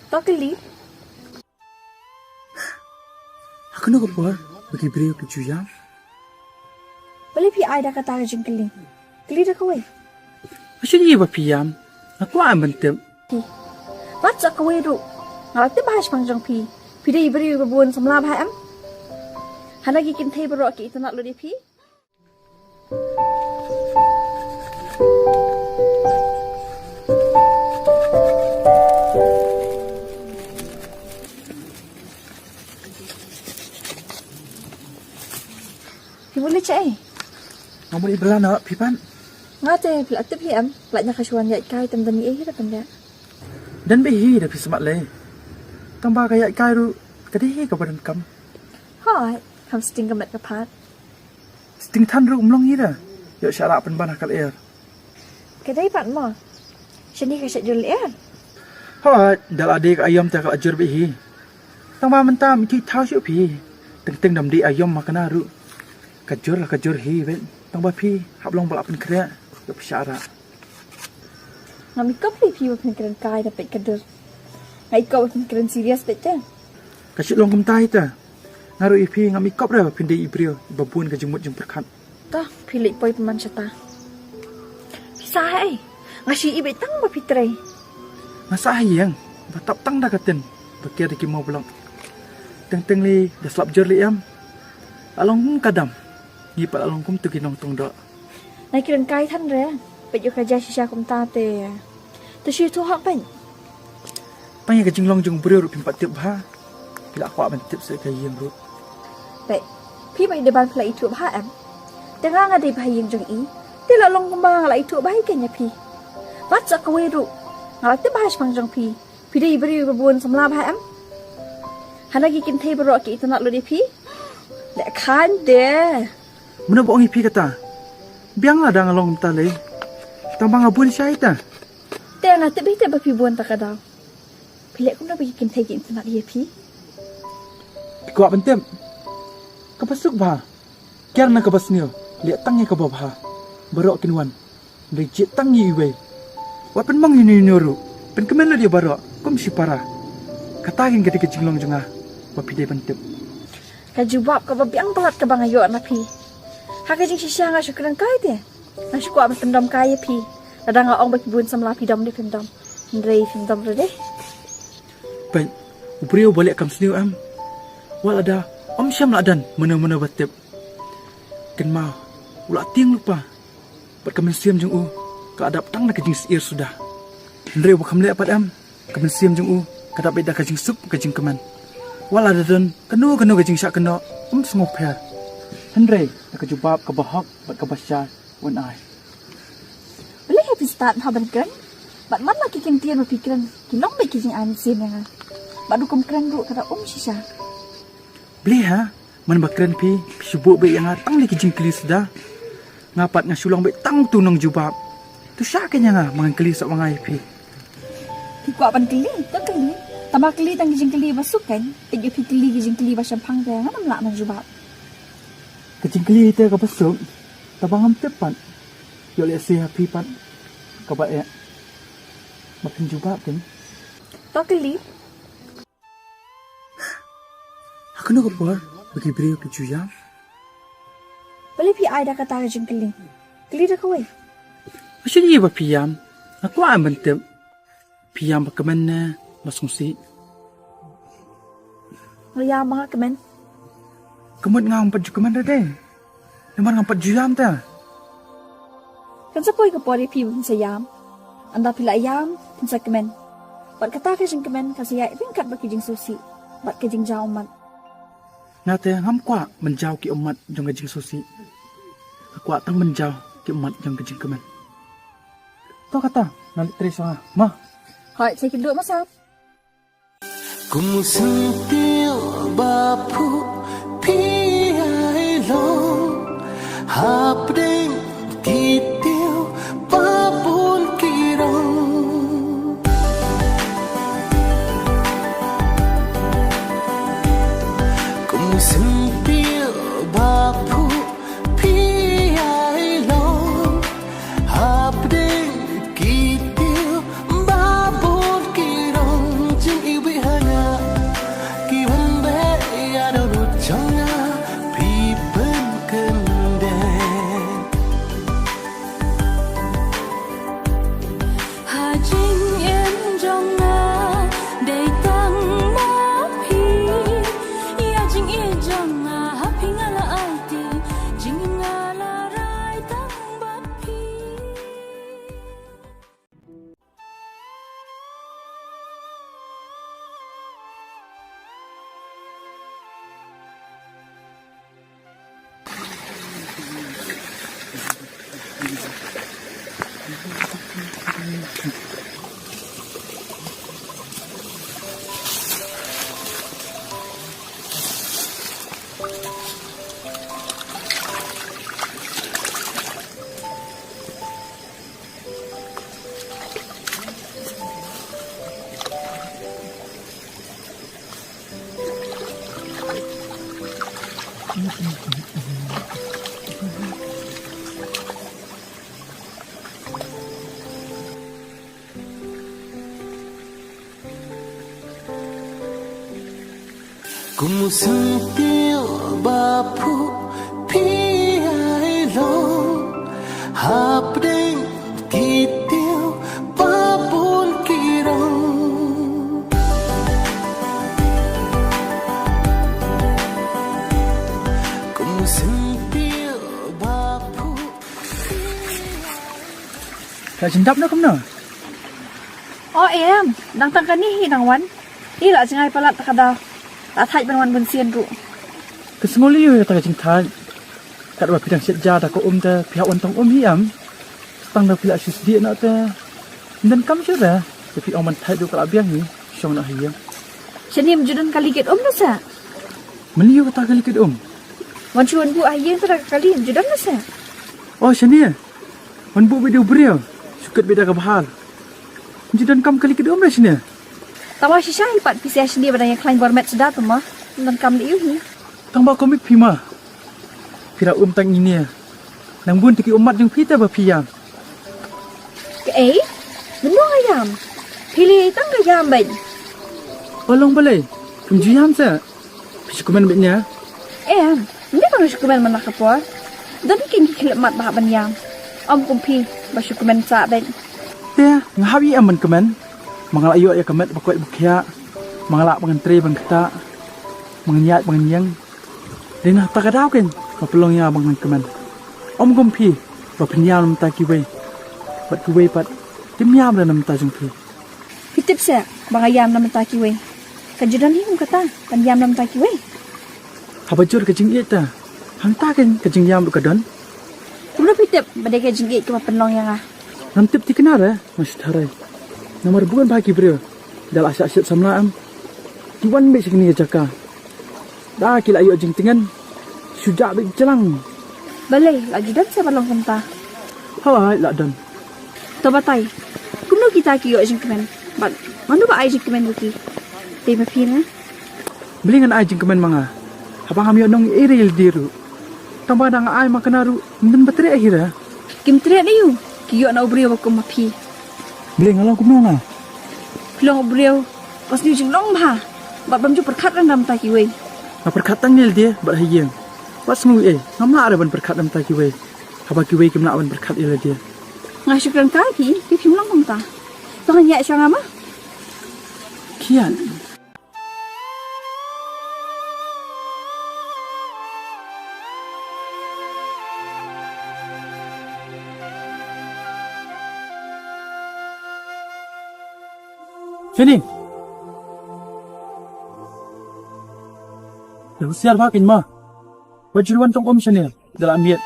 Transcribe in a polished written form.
Tokili. Aku nak apa? Bagi beliau ke juyam. Boleh pi ai dah kata ke jengkeli. Keli dah kawai. Macam ni apa piam? Aku aman tem. Pi. Baca kawai ru. Ngalak te bahas pangjang pi. Pi dah iberi berbuan semla baham. Hanagi kin thei berok ki itu nak lu di pi. Pi boleh cai. Mau boleh belah nak pipan? Ngate pelak te pi am. Pelaknya kasuan yat kai tem dani dah benda. Dan behi dah pi semat le. Tambah kayak kairu kadihi ke badan kam. Hai, kam sting kemet kepat. Sting tan ru umlong ni dah. Yuk syarak penban akal air. Kedai pat mo. Sini kasih jual air. Hai, dal adik ayam tak ajar behi. Tambah mentam ki tahu siu pi. Teng-teng dam di ayam makan aru. Kajur lah kajur hi ben. Tambah pi hablong balap pen krea. Yuk syarak. Ngami kau beli pi berpemikiran kai dapat kader. Ngai kau berpemikiran serius betul. Kasih long kumtai ta. Ngaru ipi ngami kop dah pindai ibrio babun ke jemut jemput kan. Tah pilih poi peman cata. Bisa hai. Ngasih ibe tang berpitrai. Masa yang batap tang dah katen. Bakir diki mau pulang. Teng-teng li dah selap jor li am. Along kum kadam. Ni pat along kum tu kinong tong dok. Ngai kiran kai than re. Pejo kerja sisa kum ta te. Tu si tu hak pen. Panya ke jinglong jung brio ru pimpat tiap ha. Bila aku akan tiap saya kaya ru. Baik. Pi bai depan pelai itu ha am. Tengah ngadi bai yang jeng i. Tila long kumbang lai itu bai kenya pi. Baca kau ru. Ngalak te bahas pangjang pi. Pi dai beri berbuan semla bai am. Hanagi kin thei berok ki itu nak lu di pi. Lek kan de. Mana bohong ipi kata. Bianglah dah ngalong ta le. Tambah ngabun syai ta. Tengah te bete bapi buan tak ada. Pilih kum nak bikin thei ki itu nak di pi. Kuat bentem. Kapasuk bah. Kian nak kapas nil. Lihat tangnya ke bawah. Barok kinwan. Rejit tangi iwe. Wat pen mang ini nyoru. Pen kemen lah dia barok. Kum si parah. Katakin ketika jinglong jengah. Bapi dia bentem. Kajubab ka babiang pelat ka bang ayo na pi. Haka jing sisya nga syukuran kai te. Nga syukwa ang pendam kaya pi. Lada nga ong baki buwan sa mala pidam di pendam. Ndrei pendam re de. Baik. Ubriyo balik kam seniu am. Wal ada om syam ladan mana-mana batip. Ken ma. Ulak tiang lupa. Pat kamen siam jeng u. Keadap tang nak kejing seir sudah. Ndrei wakam liat pat am. Kamen siam jeng u. Kadap beda kejing sup kejing keman. Wala dadan kenu kejing syak kena sengop her. Hendrei nak kejubab ke bahak bat ke basya wan ai. Boleh happy start haban kan? Bat man lagi kintian berpikiran kinong baik kijing an sim yang. Bat dukum keren ru kata sisya. Beli ha? Man bakren pi subuk baik yang tang li kejing keli sudah. Ngapat ngasulang baik tang tunong jubab. Tu syaknya nga mangan keli sok mangai pi. Kikuat pan keli, tak keli. Tambah keli tang kijing keli masuk kan? Pejo pi keli kijing keli basam pang te ngam lak man jubab. Kejing keli itu ke besok. Tabangam tepat. Yo le siha pi pat. Kabat ya. Makin jubab kan? Tak keli. Aku nak apa? Bagi beliau ke juyam. Boleh pi ai dah kata kijing keli. Keli dah kawai. Macam ni apa piam? Aku aman bentem. Piam bagaimana? Masung si. Ngaya mga kemen. Kemud ngampat juga mana deh? Leman ngampat juyam ta? Kan sepoi ke pori pi bin sayam. Anda pila ayam bin sa kemen. Bat kata kijing kemen kasi ya ibingkat baki jing susi. Bat kijing jaumat. Nate ngam kwa menjauh ki umat jong kejing susi. Aku tang menjauh ki umat jong kejing kemen. Kau kata nanti terisa mah. Hai, saya kena duduk masak. Kumusentil bapu piai long hapding titiu babun kirong Kumusentil bapu piai long hapding titiu babun kirong Cũng xưng tiêu bà phụ phi ai lòng hạp đinh kỳ tiêu bà buồn kỳ rong Cũng xưng tiêu bà phụ Tak jendap nak kemana? Oh em, nang tangkan ni nang wan. Ila jangai palat takada. Tak thaj ban wan bun sian ru. Kesengoli yo tak jeng thai. Kat wa pidang siat ja ta ko ta pihak wan tong hiam. Stang da pila sis dia nak ta. Dan kam sura. Tapi orang thai du kala biang ni, syong nak hiam. Shani mjudan kali get nasa. Meliu kata kali kid Wan chuan bu ayen tera kali mjudan nasa. Oh Shania. Wan bu video brio. Sukat beda ka bahal. Jidan kam kali kid dah Shania. Tawa si Syah pat pisi Shani badanya klein gormet sedar tu mah. Dan kam liu hi. Tang ba komik phima. Pira tang ini. Nang bun tiki umat jeng pita ba piyam. Ke menung ayam. Pilih tang ayam ben. Olong balai. Kumjiyam sa. Pisukuman betnya. Ini bang syukuman mana kapor. Dan king kilap mat bah banyam. Om kumpi ba syukuman sa ben. Te ngahawi aman kemen. Mangalak yo ya kemet bakwet bukia. Mangalak mengentri bangkata. Mengenyat mengenyang. Dina tak ada kan. Papelong ya bang kemen. Om kumpi ba penyam ta kiwe. Bat kiwe pat timyam dan ta jungpi. Hitip sa bang ayam nam ta kiwe. Kajudan hi kata kan yam nam ta kiwe. Habajur ke jing ta. Hang ta kan ke jing yam ka don. Kumna pitip badai ke jinggit ke penong yang ah. Nam tip ti kenara mas tharai. Nomor bukan bagi bro. Dal asyik-asyik samlaam. Diwan be segini jaka. Dah kila ayo jing tingan. Sujak be jelang. Balai lagi dan sa balong kenta. Hai lak don. To batai. Kumno kita ki yo jing kemen. Bat manu ba ai jing kemen buki. Te mapina. Belingan ai jing kemen manga. Apa kami onong iril diru. Tambah dang ai makanaru ndan batre akhira. Kim tre ni yu. Ki yo na ubrio ba kum mapi. Beling along kumnonga. Long ubrio. Pas ni jing long ba. Bat bam ju perkat randam ta ki we. Na perkatang nil dia bar hayeng. Was ngu ngamla ada ban perkat dam ta ki we. Haba ki we kimna ban perkat ila dia. Ngai syukran ka ki kim long kum ta. Tangan ya syang ama. Kian. Sini. Dah siar bakin ma. Wajuruan tong om sini dalam miet.